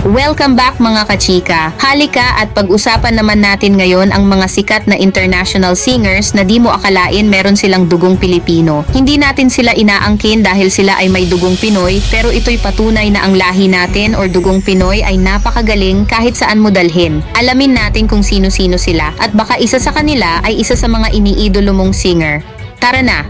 Welcome back mga kachika. Halika at pag-usapan naman natin ngayon ang mga sikat na international singers na di mo akalain meron silang dugong Pilipino. Hindi natin sila inaangkin dahil sila ay may dugong Pinoy, pero ito'y patunay na ang lahi natin or dugong Pinoy ay napakagaling kahit saan mo dalhin. Alamin natin kung sino-sino sila at baka isa sa kanila ay isa sa mga iniidolo mong singer. Tara na!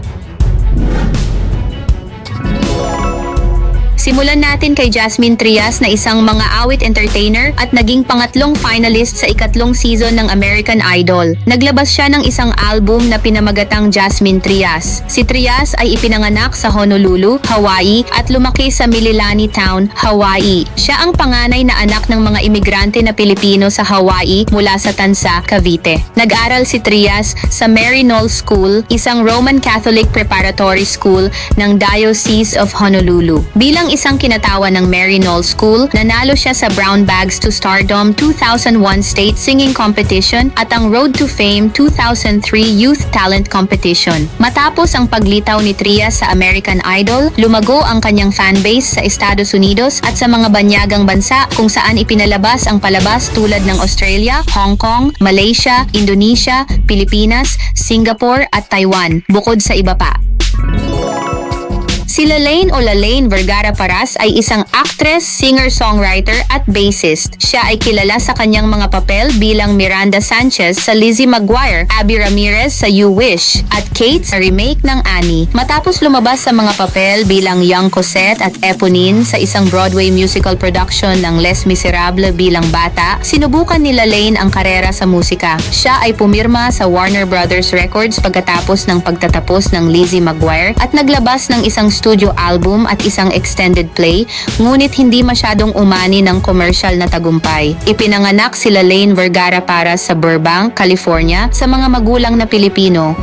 Simulan natin kay Jasmine Trias na isang mga awit entertainer at naging pangatlong finalist sa ikatlong season ng American Idol. Naglabas siya ng isang album na pinamagatang Jasmine Trias. Si Trias ay ipinanganak sa Honolulu, Hawaii at lumaki sa Mililani Town, Hawaii. Siya ang panganay na anak ng mga imigrante na Pilipino sa Hawaii mula sa Tansa, Cavite. Nag-aral si Trias sa Mary Knowles School, isang Roman Catholic preparatory school ng Diocese of Honolulu. Bilang isang kinatawa ng Mary Knowles School, nanalo siya sa Brown Bags to Stardom 2001 State Singing Competition at ang Road to Fame 2003 Youth Talent Competition. Matapos ang paglitaw ni Trias sa American Idol, lumago ang kanyang fanbase sa Estados Unidos at sa mga banyagang bansa kung saan ipinalabas ang palabas tulad ng Australia, Hong Kong, Malaysia, Indonesia, Pilipinas, Singapore at Taiwan, bukod sa iba pa. Si Lalaine o Lalaine Vergara Paras ay isang actress, singer-songwriter at bassist. Siya ay kilala sa kanyang mga papel bilang Miranda Sanchez sa Lizzie McGuire, Abby Ramirez sa You Wish, at Kate sa remake ng Annie. Matapos lumabas sa mga papel bilang Young Cosette at Eponine sa isang Broadway musical production ng Les Miserables bilang bata, sinubukan ni Lalaine ang karera sa musika. Siya ay pumirma sa Warner Brothers Records pagkatapos ng pagtatapos ng Lizzie McGuire at naglabas ng isang studio album at isang extended play, ngunit hindi masyadong umani ng commercial na tagumpay. Ipinanganak si Lalaine Vergara Paras sa Burbank, California, sa mga magulang na Pilipino.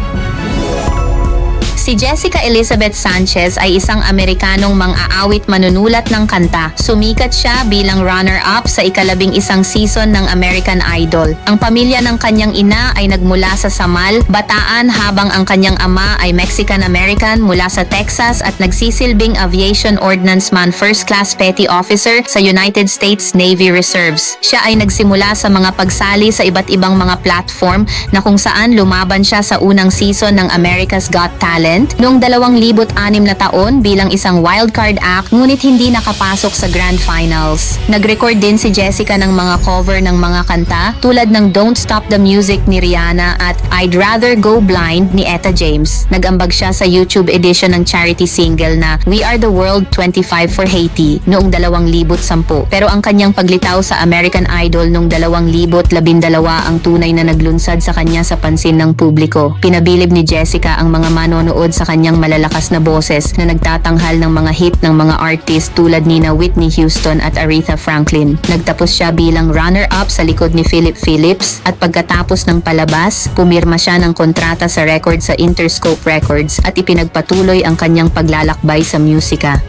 Si Jessica Elizabeth Sanchez ay isang Amerikanong mang-aawit manunulat ng kanta. Sumikat siya bilang runner-up sa ika-11 season ng American Idol. Ang pamilya ng kanyang ina ay nagmula sa Samal, Bataan habang ang kanyang ama ay Mexican-American mula sa Texas at nagsisilbing Aviation Ordnanceman First Class Petty Officer sa United States Navy Reserves. Siya ay nagsimula sa mga pagsali sa iba't ibang mga platform na kung saan lumaban siya sa unang season ng America's Got Talent noong 2006 na taon bilang isang wildcard act ngunit hindi nakapasok sa Grand Finals. Nag-record din si Jessica ng mga cover ng mga kanta tulad ng Don't Stop the Music ni Rihanna at I'd Rather Go Blind ni Etta James. Nag-ambag siya sa YouTube edition ng charity single na We Are the World 25 for Haiti noong 2010. Pero ang kanyang paglitaw sa American Idol noong 2012 ang tunay na naglunsad sa kanya sa pansin ng publiko. Pinabilib ni Jessica ang mga manonood sa kanyang malalakas na boses na nagtatanghal ng mga hit ng mga artist tulad nina Whitney Houston at Aretha Franklin. Nagtapos siya bilang runner-up sa likod ni Philip Phillips at pagkatapos ng palabas, pumirma siya ng kontrata sa record sa Interscope Records at ipinagpatuloy ang kanyang paglalakbay sa musika.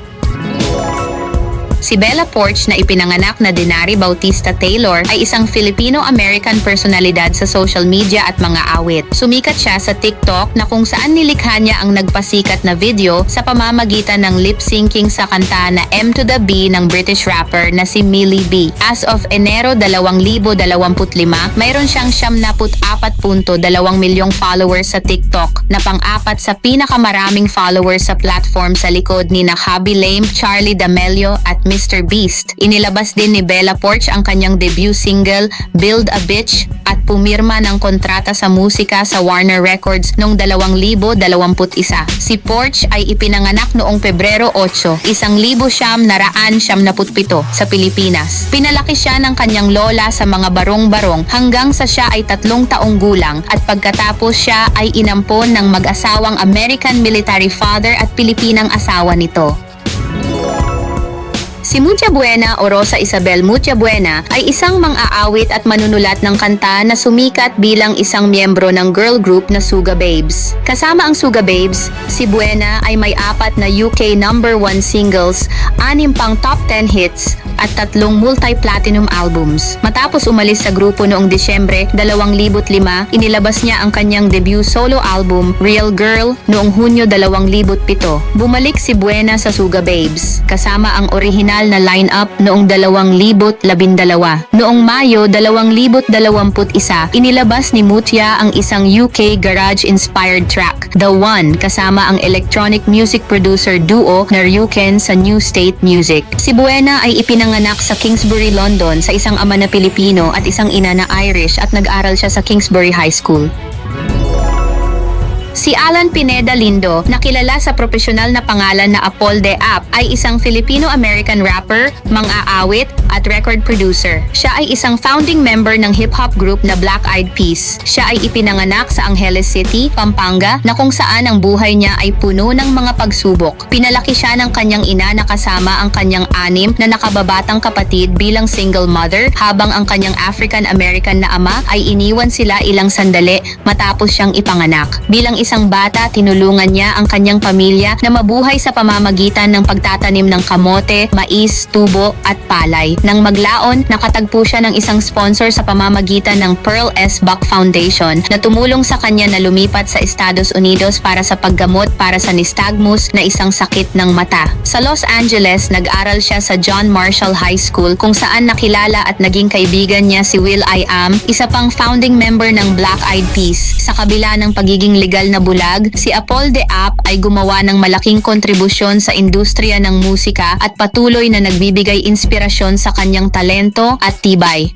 Si Bella Poarch na ipinanganak na Denari Bautista Taylor ay isang Filipino-American personalidad sa social media at mga awit. Sumikat siya sa TikTok na kung saan nilikha niya ang nagpasikat na video sa pamamagitan ng lip-syncing sa kanta na M to the B ng British rapper na si Millie B. As of Enero 2025, mayroon siyang 74.2 milyong followers sa TikTok na pang-apat sa pinakamaraming followers sa platform sa likod ni Khaby Lame, Charli D'Amelio at Mr. Beast. Inilabas din ni Bella Poarch ang kanyang debut single, Build a Bitch, at pumirma ng kontrata sa musika sa Warner Records noong 2021. Si Poarch ay ipinanganak noong Pebrero 8, 1977 sa Pilipinas. Pinalaki siya ng kanyang lola sa mga barong-barong hanggang sa siya ay 3 taong gulang at pagkatapos siya ay inampon ng mag-asawang American military father at Pilipinang asawa nito. Si Mucha Buena o Rosa Isabel Mucha Buena ay isang mang-aawit at manunulat ng kanta na sumikat bilang isang miyembro ng girl group na Suga Babes. Kasama ang Suga Babes, si Buena ay may 4 na UK number 1 singles, 6 pang top 10 hits, at 3 multi-platinum albums. Matapos umalis sa grupo noong Disyembre 2005, inilabas niya ang kanyang debut solo album, Real Girl, noong Hunyo 2007. Bumalik si Buena sa Suga Babes, kasama ang orihinal opisyal na lineup noong 2012. Noong Mayo 2021, inilabas ni Mutya ang isang UK garage-inspired track, The One, kasama ang electronic music producer duo na Ryuken sa New State Music. Si Buena ay ipinanganak sa Kingsbury, London sa isang ama na Pilipino at isang ina na Irish at nag-aral siya sa Kingsbury High School. Si Alan Pineda Lindo, na kilala sa profesional na pangalan na Apol de Ap, ay isang Filipino-American rapper, mang-aawit, at record producer. Siya ay isang founding member ng hip-hop group na Black Eyed Peas. Siya ay ipinanganak sa Angeles City, Pampanga, na kung saan ang buhay niya ay puno ng mga pagsubok. Pinalaki siya ng kanyang ina na kasama ang kanyang 6 na nakababatang kapatid bilang single mother, habang ang kanyang African-American na ama ay iniwan sila ilang sandali matapos siyang ipanganak. Bilang isang bata, tinulungan niya ang kanyang pamilya na mabuhay sa pamamagitan ng pagtatanim ng kamote, mais, tubo at palay. Nang maglaon, nakatagpo siya ng isang sponsor sa pamamagitan ng Pearl S. Buck Foundation na tumulong sa kanya na lumipat sa Estados Unidos para sa paggamot para sa nystagmus na isang sakit ng mata. Sa Los Angeles, nag-aral siya sa John Marshall High School kung saan nakilala at naging kaibigan niya si will.i.am, isa pang founding member ng Black Eyed Peas. Sa kabila ng pagiging legal na bulag, si Apol de Ap ay gumawa ng malaking kontribusyon sa industriya ng musika at patuloy na nagbibigay inspirasyon sa kanyang talento at tibay.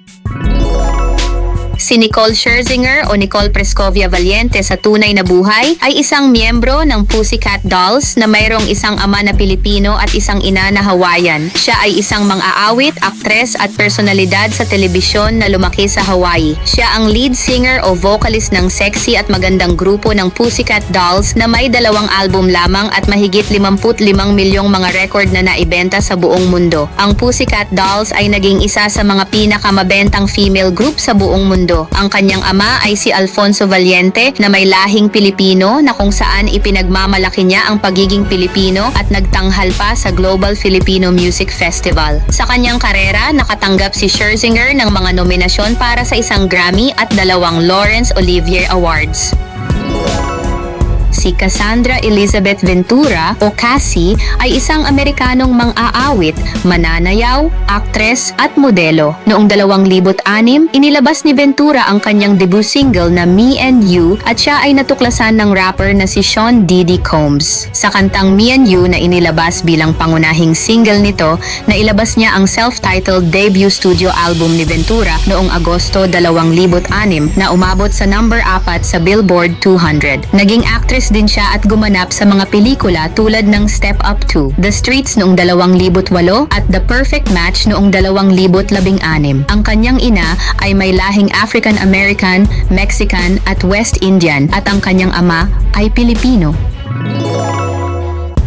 Si Nicole Scherzinger o Nicole Prescovia Valiente sa tunay na buhay ay isang miyembro ng Pussycat Dolls na mayroong isang ama na Pilipino at isang ina na Hawaiian. Siya ay isang mang-aawit, aktres at personalidad sa telebisyon na lumaki sa Hawaii. Siya ang lead singer o vocalist ng sexy at magandang grupo ng Pussycat Dolls na may 2 album lamang at mahigit 55 milyong mga record na naibenta sa buong mundo. Ang Pussycat Dolls ay naging isa sa mga pinakamabentang female group sa buong mundo. Ang kanyang ama ay si Alfonso Valiente na may lahing Pilipino na kung saan ipinagmamalaki niya ang pagiging Pilipino at nagtanghal pa sa Global Filipino Music Festival. Sa kanyang karera, nakatanggap si Scherzinger ng mga nominasyon para sa isang Grammy at 2 Laurence Olivier Awards. Si Cassandra Elizabeth Ventura o Cassie ay isang Amerikanong mang-aawit, mananayaw, aktres at modelo. Noong 2006, inilabas ni Ventura ang kanyang debut single na Me and You at siya ay natuklasan ng rapper na si Sean Diddy Combs. Sa kantang Me and You na inilabas bilang pangunahing single nito, nailabas niya ang self-titled debut studio album ni Ventura noong Agosto 2006 na umabot sa number 4 sa Billboard 200. Naging actress din siya at gumanap sa mga pelikula tulad ng Step Up 2, The Streets noong 2008 at The Perfect Match noong 2016. Ang kanyang ina ay may lahing African American, Mexican at West Indian at ang kanyang ama ay Pilipino.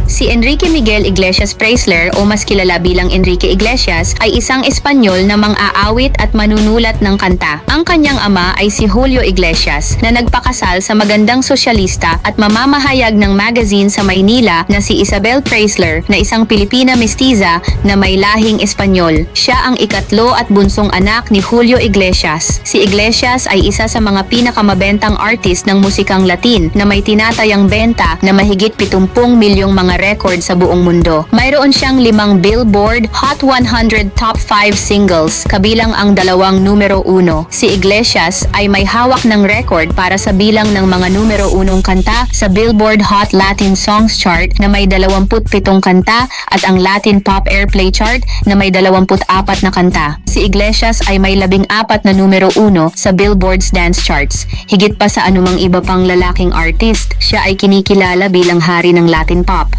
Si Enrique Miguel Iglesias Preisler o mas kilala bilang Enrique Iglesias ay isang Espanyol na mang-aawit at manunulat ng kanta. Ang kanyang ama ay si Julio Iglesias na nagpakasal sa magandang sosyalista at mamamahayag ng magazine sa Maynila na si Isabel Preisler na isang Pilipina mestiza na may lahing Espanyol. Siya ang ikatlo at bunsong anak ni Julio Iglesias. Si Iglesias ay isa sa mga pinakamabentang artist ng musikang Latin na may tinatayang benta na mahigit 70 milyong mga record sa buong mundo. Mayroon siyang 5 Billboard Hot 100 Top 5 singles, kabilang ang 2 numero 1. Si Iglesias ay may hawak ng record para sa bilang ng mga numero 1 kanta sa Billboard Hot Latin Songs Chart na may 27 kanta at ang Latin Pop Airplay Chart na may 24 na kanta. Si Iglesias ay may 14 na numero 1 sa Billboard's Dance Charts. Higit pa sa anumang iba pang lalaking artist, siya ay kinikilala bilang hari ng Latin Pop.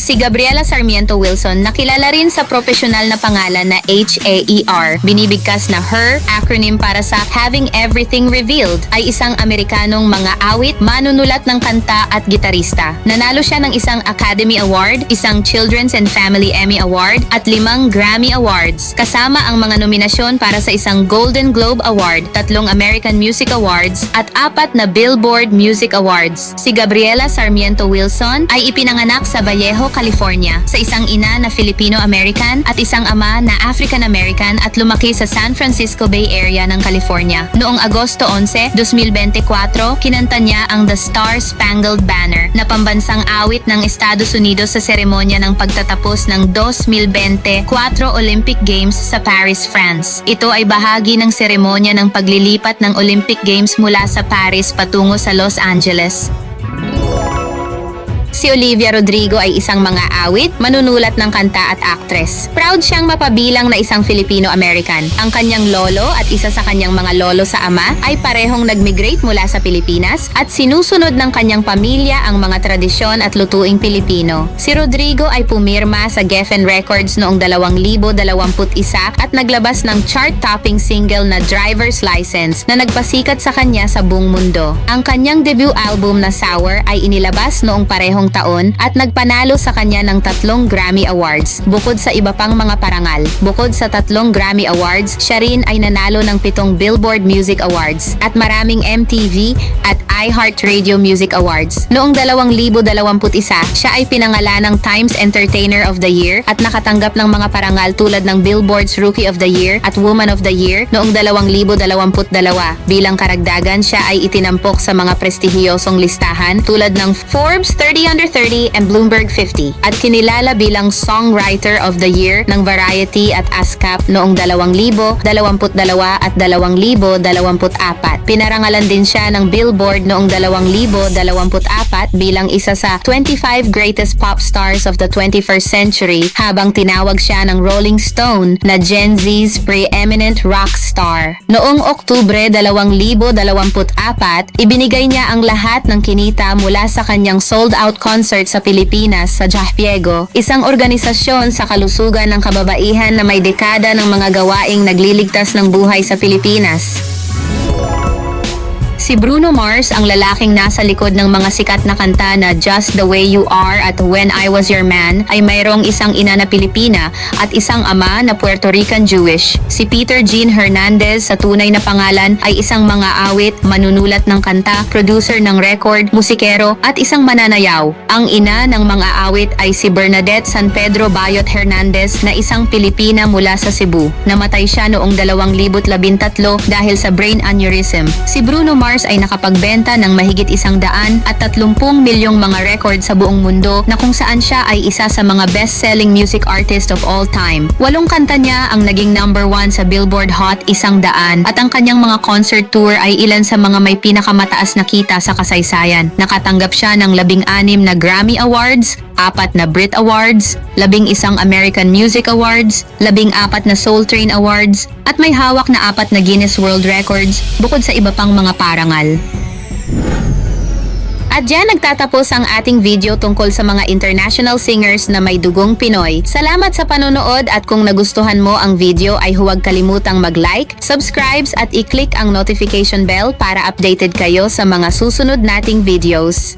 Si Gabriela Sarmiento Wilson, nakilala rin sa profesional na pangalan na HAER, binibigkas na HER, acronym para sa Having Everything Revealed, ay isang Amerikanong mga awit, manunulat ng kanta at gitarista. Nanalo siya ng isang Academy Award, isang Children's and Family Emmy Award at 5 Grammy Awards, kasama ang mga nominasyon para sa isang Golden Globe Award, 3 American Music Awards at 4 na Billboard Music Awards. Si Gabriela Sarmiento Wilson ay ipinanganak sa Vallejo, California, sa isang ina na Filipino-American at isang ama na African-American at lumaki sa San Francisco Bay Area ng California. Noong Agosto 11, 2024, kinanta niya ang The Star-Spangled Banner na pambansang awit ng Estados Unidos sa seremonya ng pagtatapos ng 2024 Olympic Games sa Paris, France. Ito ay bahagi ng seremonya ng paglilipat ng Olympic Games mula sa Paris patungo sa Los Angeles. Si Olivia Rodrigo ay isang mga awit, manunulat ng kanta at aktres. Proud siyang mapabilang na isang Filipino-American. Ang kanyang lolo at isa sa kanyang mga lolo sa ama ay parehong nag-migrate mula sa Pilipinas at sinusunod ng kanyang pamilya ang mga tradisyon at lutuing Pilipino. Si Rodrigo ay pumirma sa Geffen Records noong 2021 at naglabas ng chart-topping single na Driver's License na nagpasikat sa kanya sa buong mundo. Ang kanyang debut album na Sour ay inilabas noong parehong taon at nagpanalo sa kanya ng 3 Grammy Awards. Bukod sa iba pang mga parangal, bukod sa 3 Grammy Awards, siya rin ay nanalo ng 7 Billboard Music Awards at maraming MTV at iHeartRadio Music Awards. Noong 2021, siya ay pinangalan ng Times Entertainer of the Year at nakatanggap ng mga parangal tulad ng Billboard's Rookie of the Year at Woman of the Year noong 2022. Bilang karagdagan, siya ay itinampok sa mga prestihiyosong listahan tulad ng Forbes 30 Under 30 and Bloomberg 50 at kinilala bilang Songwriter of the Year ng Variety at ASCAP noong 2022 at 2024. Pinarangalan din siya ng Billboard noong 2024 bilang isa sa 25 greatest pop stars of the 21st century habang tinawag siya ng Rolling Stone na Gen Z's preeminent rock star. Noong Oktubre 2024, ibinigay niya ang lahat ng kinita mula sa kanyang sold-out concert sa Pilipinas sa Jahpiego, isang organisasyon sa kalusugan ng kababaihan na may dekada ng mga gawaing nagliligtas ng buhay sa Pilipinas. Si Bruno Mars, ang lalaking nasa likod ng mga sikat na kanta na Just the Way You Are at When I Was Your Man, ay mayroong isang ina na Pilipina at isang ama na Puerto Rican Jewish. Si Peter Gene Hernandez, sa tunay na pangalan, ay isang mga awit, manunulat ng kanta, producer ng record, musikero at isang mananayaw. Ang ina ng mga awit ay si Bernadette San Pedro Bayot Hernandez na isang Pilipina mula sa Cebu. Namatay siya noong 2013 dahil sa brain aneurysm. Si Bruno Mars ay nakapagbenta ng mahigit 130 milyong mga record sa buong mundo na kung saan siya ay isa sa mga best-selling music artist of all time. 8 kanta niya ang naging number 1 sa Billboard Hot 100 at ang kanyang mga concert tour ay ilan sa mga may pinakamataas na kita sa kasaysayan. Nakatanggap siya ng 16 na Grammy Awards, 4 na Brit Awards, 11 American Music Awards, 14 na Soul Train Awards, at may hawak na 4 na Guinness World Records bukod sa iba pang mga parangal. At diyan nagtatapos ang ating video tungkol sa mga international singers na may dugong Pinoy. Salamat sa panonood at kung nagustuhan mo ang video ay huwag kalimutang mag-like, subscribe at i-click ang notification bell para updated kayo sa mga susunod nating videos.